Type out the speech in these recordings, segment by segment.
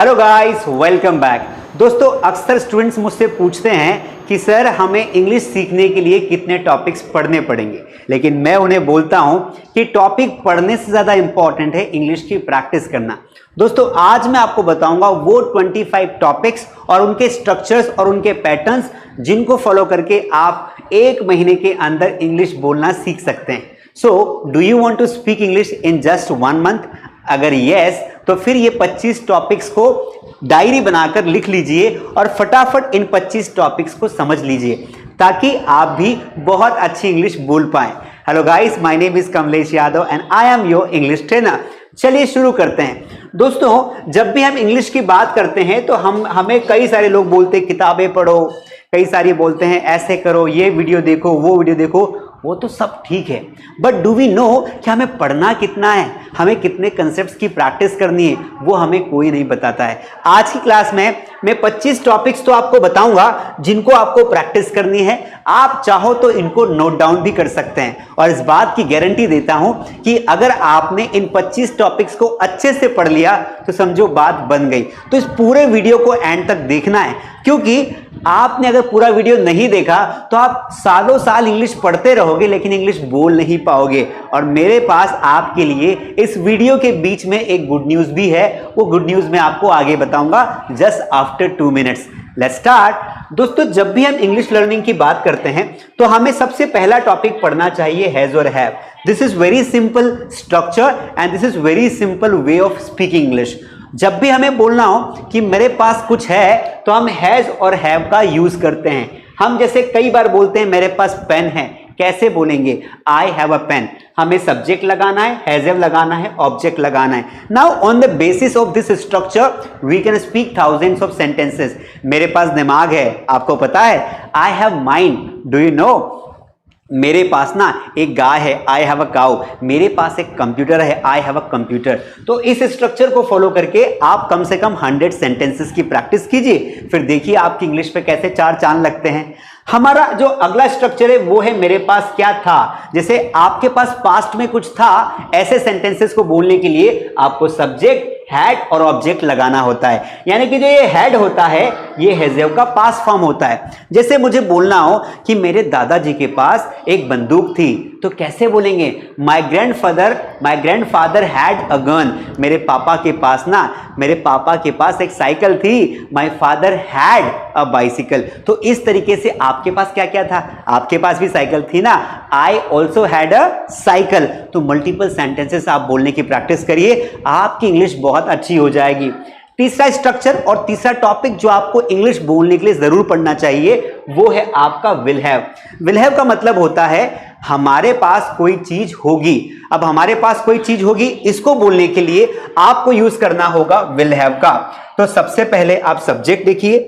Hello guys, welcome back. दोस्तों, अक्सर students मुझसे पूछते हैं कि सर हमें इंग्लिश सीखने के लिए कितने टॉपिक्स पढ़ने पड़ेंगे, लेकिन मैं उन्हें बोलता हूं कि टॉपिक पढ़ने से ज़्यादा इंपॉर्टेंट है इंग्लिश की प्रैक्टिस करना। दोस्तों, आज मैं आपको बताऊंगा वो 25 टॉपिक्स और उनके स्ट्रक्चर्स और उनके पैटर्न्स जिनको फॉलो करके आप एक महीने के अंदर इंग्लिश बोलना सीख सकते हैं। So do you want to speak English in just 1 month? अगर यस, तो फिर ये 25 टॉपिक्स को डायरी बनाकर लिख लीजिए और फटाफट इन 25 टॉपिक्स को समझ लीजिए ताकि आप भी बहुत अच्छी इंग्लिश बोल पाएं। Hello guys, my name is Kamlesh Yadav and I am your English trainer. चलिए शुरू करते हैं। दोस्तों, जब भी हम इंग्लिश की बात करते हैं तो हमें कई सारे लोग बोलते हैं किताबें पढ़ो, कई सारी बोलते हैं ऐसे करो, ये वीडियो देखो, वो वीडियो देखो। वो तो सब ठीक है, बट डू वी नो कि हमें पढ़ना कितना है, हमें कितने कंसेप्ट्स की प्रैक्टिस करनी है, वो हमें कोई नहीं बताता है। आज की क्लास में मैं 25 टॉपिक्स तो आपको बताऊंगा जिनको आपको प्रैक्टिस करनी है। आप चाहो तो इनको नोट डाउन भी कर सकते हैं और इस बात की गारंटी देता हूं कि अगर आपने इन 25 टॉपिक्स को अच्छे से पढ़ लिया तो समझो बात बन गई। तो इस पूरे वीडियो को एंड तक देखना है, क्योंकि आपने अगर पूरा वीडियो नहीं देखा तो आप सालों साल इंग्लिश पढ़ते रहोगे लेकिन इंग्लिश बोल नहीं पाओगे। और मेरे पास आपके लिए इस वीडियो के बीच में एक गुड न्यूज भी है। वो गुड न्यूज मैं आपको आगे बताऊंगा just after 2 minutes. Let's start. दोस्तों, जब भी हम इंग्लिश लर्निंग की बात करते हैं तो हमें सबसे पहला टॉपिक पढ़ना चाहिए हैज और have. This is very simple structure and this is very simple way of speaking English. जब भी हमें बोलना हो कि मेरे पास कुछ है तो हम हैज और हैव का यूज करते हैं। हम जैसे कई बार बोलते हैं मेरे पास पेन है, कैसे बोलेंगे? I have a pen. हमें सब्जेक्ट लगाना है, हैज हैव लगाना है, ऑब्जेक्ट लगाना है। Now on the basis of this structure we can speak thousands of sentences. मेरे पास दिमाग है, आपको पता है। I have mind, do you know? मेरे पास ना एक गाय है, आई हैव अ काउ। मेरे पास एक कंप्यूटर है, आई हैव अ कंप्यूटर। तो इस स्ट्रक्चर को फॉलो करके आप कम से कम 100 सेंटेंसेस की प्रैक्टिस कीजिए, फिर देखिए आपकी इंग्लिश पे कैसे 4 चांद लगते हैं। हमारा जो अगला स्ट्रक्चर है वो है मेरे पास क्या था। जैसे आपके पास पास्ट में कुछ था, ऐसे सेंटेंसेस को बोलने के लिए आपको सब्जेक्ट, हैड और ऑब्जेक्ट लगाना होता है। यानी कि जो ये हैड होता है ये हैज हैव का पास्ट फॉर्म होता है। जैसे मुझे बोलना हो कि मेरे दादाजी के पास एक बंदूक थी, तो कैसे बोलेंगे? My grandfather had a gun. मेरे पापा के पास एक साइकिल थी। My father had a bicycle. तो इस तरीके से आपके पास क्या क्या था? आपके पास भी साइकिल थी ना। I also had a cycle. तो मल्टीपल सेंटेंसेस आप बोलने की प्रैक्टिस करिए, आपकी इंग्लिश बहुत अच्छी हो जाएगी। तीसरा स्ट्रक्चर और तीसरा टॉपिक जो आपको इंग्लिश बोलने के लिए जरूर पढ़ना चाहिए वो है आपका विल हैव। विल हैव का मतलब होता है हमारे पास कोई चीज होगी। अब हमारे पास कोई चीज होगी, इसको बोलने के लिए आपको यूज करना होगा विल हैव का। तो सबसे पहले आप सब्जेक्ट देखिए,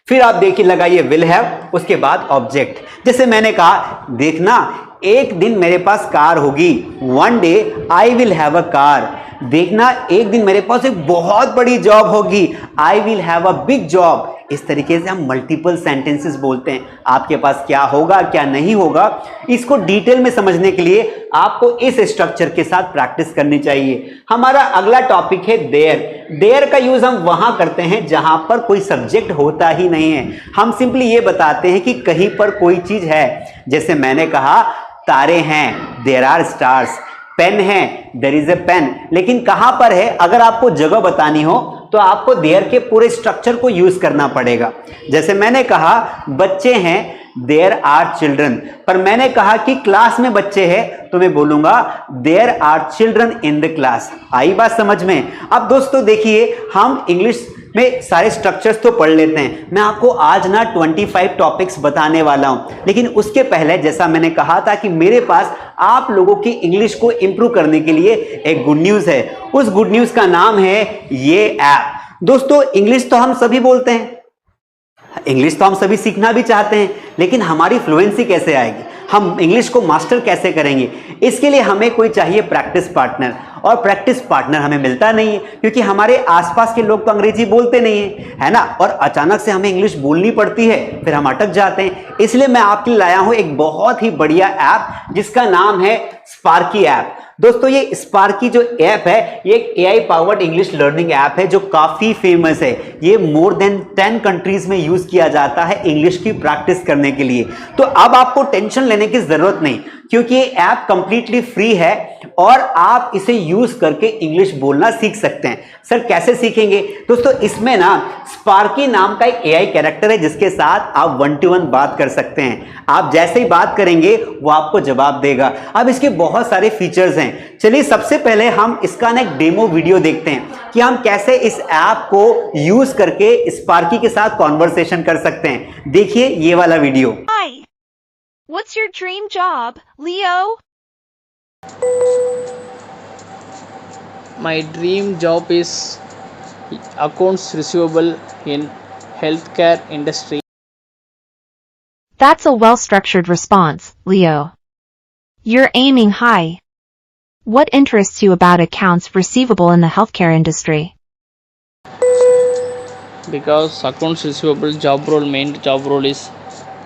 फिर आप देखिए लगाइए विल हैव, उसके बाद ऑब्जेक्ट। जैसे मैंने कहा, देखना एक दिन मेरे पास कार होगी, one day I will have a car. देखना एक दिन मेरे पास एक बहुत बड़ी जॉब होगी, I will have a big job. इस तरीके से हम मल्टीपल सेंटेंसेस बोलते हैं। आपके पास क्या होगा क्या नहीं होगा, इसको डिटेल में समझने के लिए आपको इस स्ट्रक्चर के साथ प्रैक्टिस करनी चाहिए। हमारा अगला टॉपिक है देयर। देयर का यूज हम वहां करते हैं जहां पर कोई सब्जेक्ट होता ही नहीं है। हम सिंपली ये बताते हैं कि कहीं पर कोई चीज है। जैसे मैंने कहा तारे हैं, देयर आर स्टार्स। पेन है, देयर इज ए पेन। लेकिन कहां पर है, अगर आपको जगह बतानी हो तो आपको देयर के पूरे स्ट्रक्चर को यूज करना पड़ेगा। जैसे मैंने कहा बच्चे हैं, देयर आर चिल्ड्रन। पर मैंने कहा कि क्लास में बच्चे हैं तो मैं बोलूंगा there are children in the class. आई बात समझ में? अब दोस्तों देखिए, हम इंग्लिश में सारे स्ट्रक्चर्स तो पढ़ लेते हैं। मैं आपको आज ना 25 टॉपिक्स बताने वाला हूं, लेकिन उसके पहले जैसा मैंने कहा था कि मेरे पास आप लोगों की इंग्लिश को इंप्रूव करने के लिए एक गुड न्यूज है। उस गुड न्यूज का नाम है ये ऐप। दोस्तों, इंग्लिश तो हम सभी बोलते हैं, इंग्लिश तो हम सभी सीखना भी चाहते हैं, लेकिन हमारी फ्लुएंसी कैसे आएगी, हम इंग्लिश को मास्टर कैसे करेंगे? इसके लिए हमें कोई चाहिए प्रैक्टिस पार्टनर, और प्रैक्टिस पार्टनर हमें मिलता नहीं है क्योंकि हमारे आसपास के लोग तो अंग्रेजी बोलते नहीं है ना। और अचानक से हमें इंग्लिश बोलनी पड़ती है, फिर हम अटक जाते हैं। इसलिए मैं आपके लिए लाया हूं एक बहुत ही बढ़िया ऐप जिसका नाम है स्पार्की ऐप। दोस्तों ये स्पार्की जो ऐप है ये एक AI powered English learning app है जो काफी फेमस है। ये मोर देन 10 कंट्रीज में यूज किया जाता है इंग्लिश की प्रैक्टिस करने के लिए। तो अब आपको टेंशन लेने की जरूरत नहीं, क्योंकि ये ऐप कंप्लीटली फ्री है और आप इसे यूज करके इंग्लिश बोलना सीख सकते हैं। सर कैसे सीखेंगे? दोस्तों इसमें ना स्पार्की नाम का एक एआई कैरेक्टर है जिसके साथ आप 1 to 1 बात कर सकते हैं। आप जैसे ही बात करेंगे वो आपको जवाब देगा। अब इसके बहुत सारे फीचर्स हैं। चलिए सबसे पहले हम इसका ना एक डेमो वीडियो देखते हैं कि हम कैसे इस ऐप को यूज करके स्पार्की के साथ कॉन्वर्सेशन कर सकते हैं। देखिए ये वाला video. Hi. What's your dream job, Leo? My dream job is accounts receivable in healthcare industry. That's a well-structured response, Leo. You're aiming high. What interests you about accounts receivable in the healthcare industry? Because accounts receivable main job role is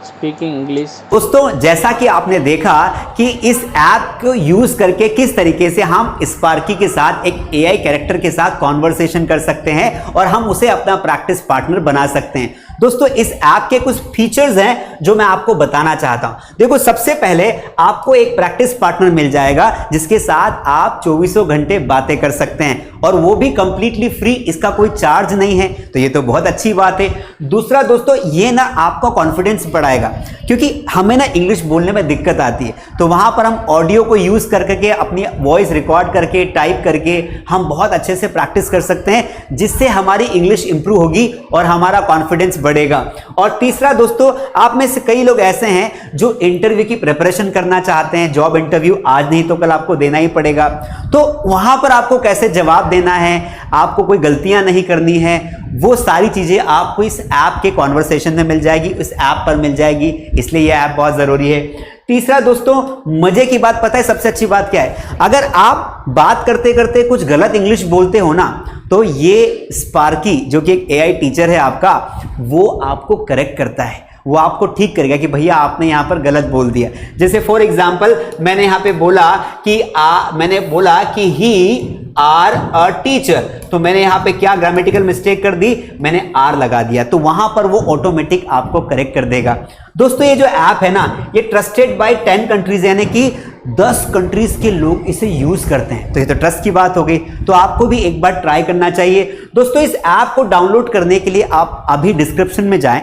speaking English. दोस्तों जैसा कि आपने देखा कि इस app को use करके किस तरीके से हम स्पार्की के साथ एक एआई कैरेक्टर के साथ कॉन्वर्सेशन कर सकते हैं और हम उसे अपना प्रैक्टिस पार्टनर बना सकते हैं। दोस्तों इस ऐप के कुछ फीचर्स हैं जो मैं आपको बताना चाहता हूं। देखो सबसे पहले आपको एक प्रैक्टिस पार्टनर मिल जाएगा जिसके साथ आप 24 घंटे बातें कर सकते हैं और वो भी कंप्लीटली फ्री, इसका कोई चार्ज नहीं है। तो ये तो बहुत अच्छी बात है। दूसरा दोस्तों ये ना आपका कॉन्फिडेंस बढ़ाएगा, क्योंकि हमें ना इंग्लिश बोलने में दिक्कत आती है, तो वहां पर हम ऑडियो को यूज करके अपनी वॉइस रिकॉर्ड करके टाइप करके हम बहुत अच्छे से प्रैक्टिस कर सकते हैं, जिससे हमारी इंग्लिश इंप्रूव होगी और हमारा कॉन्फिडेंस बढ़ेगा। और तीसरा दोस्तों आप में से कई लोग ऐसे हैं जो इंटरव्यू की प्रिपरेशन करना चाहते हैं, जॉब इंटरव्यू आज नहीं तो कल आपको देना ही पड़ेगा, तो वहां पर आपको कैसे जवाब देना है, आपको कोई गलतियां नहीं करनी है, वो सारी चीजें आपको इस ऐप के कॉन्वर्सेशन में मिल जाएगी, इस ऐप पर मिल जाएगी। इसलिए ये ऐप बहुत जरूरी है। तीसरा दोस्तों मजे की बात पता है सबसे अच्छी बात क्या है? अगर आप बात करते करते कुछ गलत इंग्लिश बोलते हो ना, तो ये स्पार्की जो कि एक एआई टीचर है आपका, वो आपको करेक्ट करता है, वो आपको ठीक करेगा कि भैया आपने यहां पर गलत बोल दिया। जैसे फॉर एग्जांपल मैंने यहां पे बोला कि ही आर अ टीचर, तो मैंने यहां पे क्या ग्रामेटिकल मिस्टेक कर दी, मैंने आर लगा दिया, तो वहां पर वो ऑटोमेटिक आपको करेक्ट कर देगा। दोस्तों ये जो ऐप है ना ये ट्रस्टेड बाय 10 कंट्रीज, यानी कि 10 कंट्रीज के लोग इसे यूज करते हैं, तो ये तो ट्रस्ट की बात हो गई। तो आपको भी एक बार ट्राई करना चाहिए। दोस्तों इस ऐप को डाउनलोड करने के लिए आप अभी डिस्क्रिप्शन में जाएं,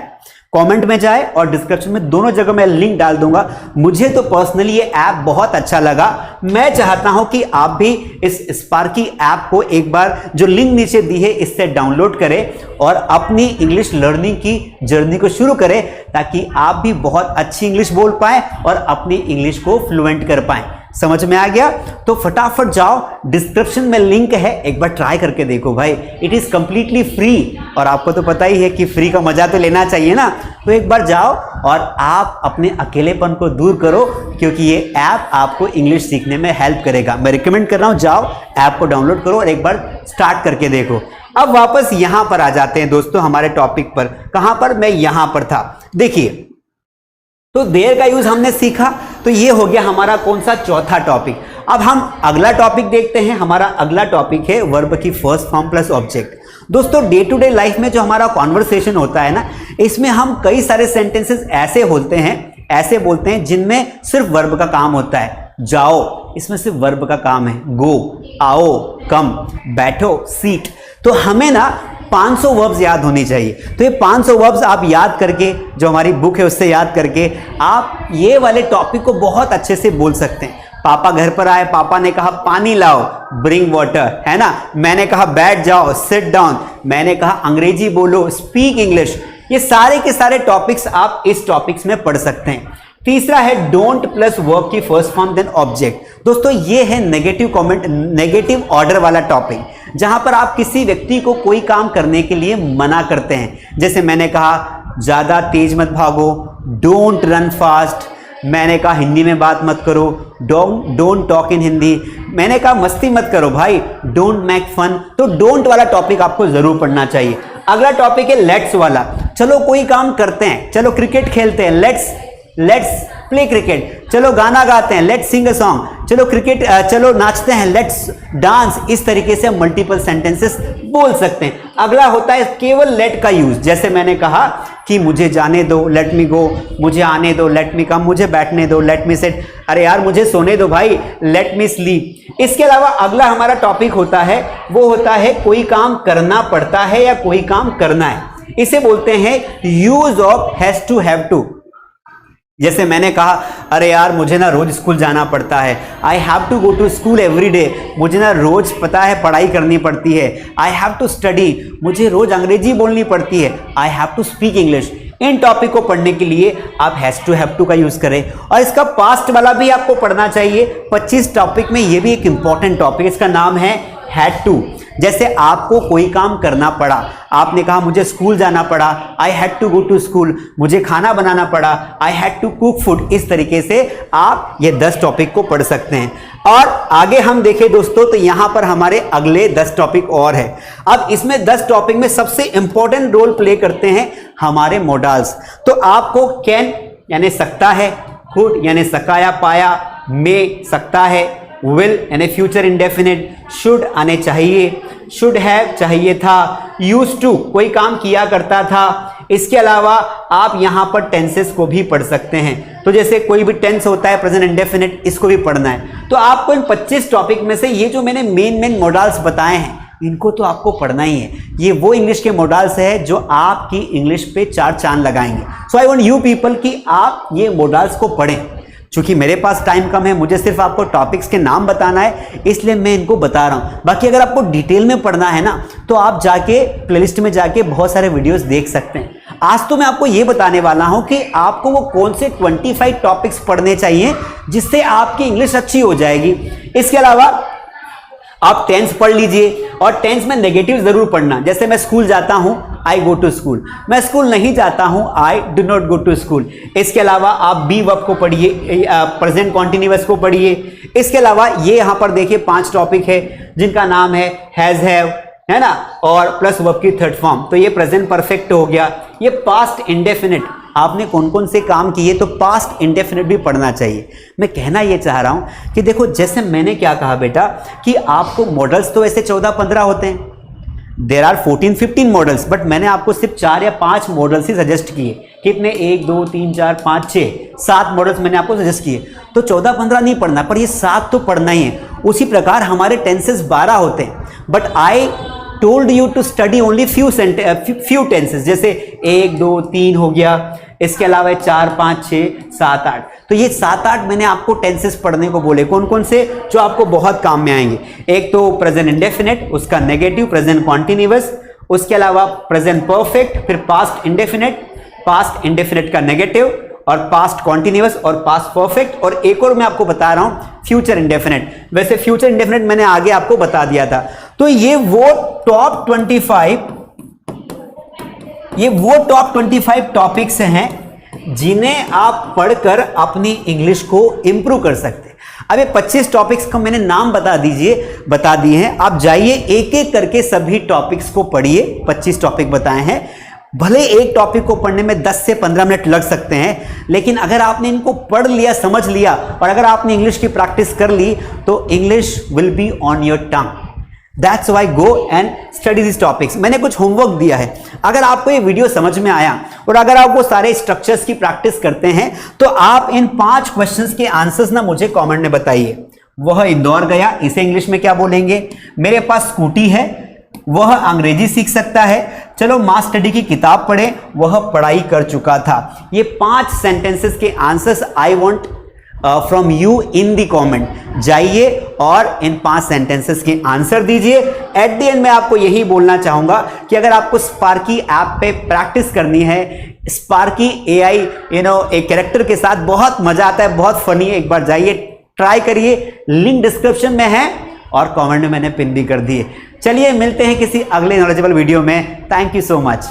कमेंट में जाए और डिस्क्रिप्शन में दोनों जगह मैं लिंक डाल दूंगा। मुझे तो पर्सनली ये ऐप बहुत अच्छा लगा। मैं चाहता हूं कि आप भी इस स्पार्की ऐप को एक बार जो लिंक नीचे दी है इससे डाउनलोड करें और अपनी इंग्लिश लर्निंग की जर्नी को शुरू करें, ताकि आप भी बहुत अच्छी इंग्लिश बोल पाएं और अपनी इंग्लिश को फ्लुएंट कर पाएं। समझ में आ गया? तो फटाफट जाओ, डिस्क्रिप्शन में लिंक है, एक बार ट्राई करके देखो भाई। इट इज कंप्लीटली फ्री और आपको तो पता ही है कि फ्री का मजा तो लेना चाहिए ना। तो एक बार जाओ और आप अपने अकेलेपन को दूर करो, क्योंकि ये ऐप आपको इंग्लिश सीखने में हेल्प करेगा। मैं रिकमेंड कर रहा हूं, जाओ ऐप को डाउनलोड करो और एक बार स्टार्ट करके देखो। अब वापस यहां पर आ जाते हैं दोस्तों हमारे टॉपिक पर। कहां पर? मैं यहां पर था। देखिए तो देयर का यूज हमने सीखा, तो ये हो गया हमारा कौन सा? चौथा टॉपिक। अब हम अगला टॉपिक देखते हैं। हमारा अगला टॉपिक है वर्ब की फर्स्ट फॉर्म प्लस ऑब्जेक्ट। दोस्तों डे टू डे लाइफ में जो हमारा कॉन्वर्सेशन होता है ना, इसमें हम कई सारे सेंटेंसेस ऐसे बोलते हैं जिनमें सिर्फ वर्ब का काम होता है। जाओ, इसमें सिर्फ वर्ब का काम है। गो, आओ, कम, बैठो, सीट। तो हमें ना 500 वर्ब्स याद होनी चाहिए। तो ये 500 वर्ब्स आप याद करके, जो हमारी बुक है उससे याद करके, आप ये वाले टॉपिक को बहुत अच्छे से बोल सकते हैं। पापा घर पर आए, पापा ने कहा पानी लाओ, ब्रिंग वाटर, है ना। मैंने कहा बैठ जाओ, सिट डाउन। मैंने कहा अंग्रेजी बोलो, स्पीक इंग्लिश। ये सारे के सारे टॉपिक्स आप इस टॉपिक्स में पढ़ सकते हैं। तीसरा है डोंट प्लस वर्ब की फर्स्ट फॉर्म देन ऑब्जेक्ट। दोस्तों ये है नेगेटिव ऑर्डर वाला टॉपिक, जहां पर आप किसी व्यक्ति को कोई काम करने के लिए मना करते हैं। जैसे मैंने कहा ज्यादा तेज मत भागो, डोंट रन फास्ट। मैंने कहा हिंदी में बात मत करो, डोंट टॉक इन हिंदी। मैंने कहा मस्ती मत करो भाई, डोंट मेक फन। तो डोंट वाला टॉपिक आपको जरूर पढ़ना चाहिए। अगला टॉपिक है लेट्स वाला। चलो कोई काम करते हैं, चलो क्रिकेट खेलते हैं, लेट्स प्ले क्रिकेट। चलो गाना गाते हैं, लेट्स सिंग अ सॉन्ग। चलो क्रिकेट, चलो नाचते हैं, लेट्स डांस, इस तरीके से हम मल्टीपल सेंटेंसेस बोल सकते हैं। अगला होता है केवल लेट का यूज, जैसे मैंने कहा कि मुझे जाने दो, लेट मी गो, मुझे आने दो, लेट मी कम, मुझे बैठने दो, लेट मी सिट, अरे यार मुझे सोने दो भाई, लेट मी स्लीप। इसके अलावा अगला हमारा टॉपिक होता है, वो होता है कोई काम करना पड़ता है या कोई काम करना है, इसे बोलते हैं use of has to, have to. जैसे मैंने कहा, अरे यार मुझे ना रोज स्कूल जाना पड़ता है, I have to go to school every day, मुझे ना रोज पता है पढ़ाई करनी पड़ती है, आई हैव टू स्टडी, मुझे रोज अंग्रेजी बोलनी पड़ती है, I have to speak English. इन टॉपिक को पढ़ने के लिए आप हैज टू, हैव टू का यूज करें, और इसका पास्ट वाला भी आपको पढ़ना चाहिए। 25 टॉपिक में ये भी एक इंपॉर्टेंट टॉपिक, इसका नाम है हैड टू। जैसे आपको कोई काम करना पड़ा, आपने कहा मुझे स्कूल जाना पड़ा, I had to go to school, मुझे खाना बनाना पड़ा, I had to cook food. इस तरीके से आप ये 10 टॉपिक को पढ़ सकते हैं। और आगे हम देखें दोस्तों तो यहां पर हमारे अगले 10 टॉपिक और है। अब इसमें 10 टॉपिक में सबसे इंपॉर्टेंट रोल प्ले करते हैं हमारे मोडाल्स। तो आपको कैन यानी सकता है, कुड यानी सका या पाया, मे सकता है, विल यानी फ्यूचर इंडेफिनिट, शुड आने चाहिए, शुड हैव चाहिए था, यूज्ड टू कोई काम किया करता था। इसके अलावा आप यहां पर टेंसेस को भी पढ़ सकते हैं, तो जैसे कोई भी टेंस होता है प्रेजेंट इंडेफिनिट, इसको भी पढ़ना है। तो आपको इन 25 टॉपिक में से ये जो मैंने मेन मोडाल्स बताए हैं इनको तो आपको पढ़ना ही है। ये वो इंग्लिश के मोडाल्स है जो आपकी इंग्लिश पे 4 चांद लगाएंगे। सो आई वांट यू पीपल कि आप ये मोडाल्स को पढ़ें। चूंकि मेरे पास टाइम कम है, मुझे सिर्फ आपको टॉपिक्स के नाम बताना है, इसलिए मैं इनको बता रहा हूं। बाकी अगर आपको डिटेल में पढ़ना है ना तो आप जाके प्लेलिस्ट में जाके बहुत सारे वीडियोस देख सकते हैं। आज तो मैं आपको ये बताने वाला हूं कि आपको वो कौन से 25 टॉपिक्स पढ़ने चाहिए जिससे आपकी इंग्लिश अच्छी हो जाएगी। इसके अलावा आप टेंस पढ़ लीजिए, और टेंस में नेगेटिव जरूर पढ़ना। जैसे मैं स्कूल जाता हूं, आई गो टू स्कूल, मैं स्कूल नहीं जाता हूं, I do not go to school. इसके अलावा आप बी वर्ब को पढ़िए, प्रेजेंट कॉन्टिन्यूअस को पढ़िए। इसके अलावा ये यहां पर देखिए 5 टॉपिक है जिनका नाम है हैज, हैव, है ना, और प्लस वर्ब की थर्ड फॉर्म। तो ये प्रेजेंट परफेक्ट हो गया। ये पास्ट इंडेफिनिट, आपने कौन कौन से काम किए, तो पास्ट इंडेफिनिट भी पढ़ना चाहिए। मैं कहना ये चाह रहा हूं कि देखो, जैसे मैंने क्या कहा बेटा कि आपको मॉडल्स तो ऐसे 14-15 होते हैं, देर आर 14-15 मॉडल्स, बट मैंने आपको सिर्फ 4 या 5 मॉडल्स ही सजेस्ट किए। कितने? 1 2 3 4 5 6 7 मॉडल्स मैंने आपको सजेस्ट किए। तो 14-15 नहीं पढ़ना, पर ये 7 तो पढ़ना ही है। उसी प्रकार हमारे टेंसेस 12 होते हैं, but I told you to study only few tenses. जैसे 1 2 3 हो गया, इसके अलावा 4 5 6 7 8। तो ये 7-8 मैंने आपको टेंसेस पढ़ने को बोले। कौन कौन से? जो आपको बहुत काम में आएंगे। एक तो प्रेजेंट इंडेफिनिट, उसका नेगेटिव प्रेजेंट कॉन्टिन्यूअस, उसके अलावा प्रेजेंट परफेक्ट, फिर पास्ट इंडेफिनिट का नेगेटिव, और पास्ट कॉन्टिन्यूअस और पास्ट परफेक्ट, और एक और मैं आपको बता रहा हूं फ्यूचर इंडेफिनिट। वैसे फ्यूचर इंडेफिनिट मैंने आगे आपको बता दिया था। तो ये वो टॉप 25 टॉपिक्स हैं जिन्हें आप पढ़कर अपनी इंग्लिश को इंप्रूव कर सकते हैं। अब ये 25 टॉपिक्स का मैंने नाम बता दिए हैं। आप जाइए एक एक करके सभी टॉपिक्स को पढ़िए। 25 टॉपिक बताए हैं। भले एक टॉपिक को पढ़ने में 10 से 15 मिनट लग सकते हैं, लेकिन अगर आपने इनको पढ़ लिया, समझ लिया, और अगर आपने इंग्लिश की प्रैक्टिस कर ली तो English will be on your tongue. That's why go and study these topics। मैंने कुछ होमवर्क दिया है। अगर आपको ये वीडियो समझ में आया और अगर आप वो सारे स्ट्रक्चर्स की प्रैक्टिस करते हैं तो आप इन 5 क्वेश्चंस के आंसर्स ना मुझे कमेंट में बताइए। वह इंदौर गया, इसे इंग्लिश में क्या बोलेंगे? मेरे पास स्कूटी है, वह अंग्रेजी सीख सकता है। चलो मास स्टडी की किताब पढ़े, वह पढ़ाई कर चुका था। ये 5 सेंटेंसेस के answers I want from you in the comment. जाइए और इन 5 सेंटेंसेस के आंसर दीजिए। एट द एंड मैं आपको यही बोलना चाहूंगा कि अगर आपको स्पार्की ऐप पे प्रैक्टिस करनी है, स्पार्की एआई एक कैरेक्टर के साथ बहुत मजा आता है, बहुत फनी है, एक बार जाइए ट्राई करिए। लिंक डिस्क्रिप्शन में है और कमेंट में मैंने पिन भी कर दिए। चलिए मिलते हैं किसी अगले नॉलेजेबल वीडियो में। Thank you so much.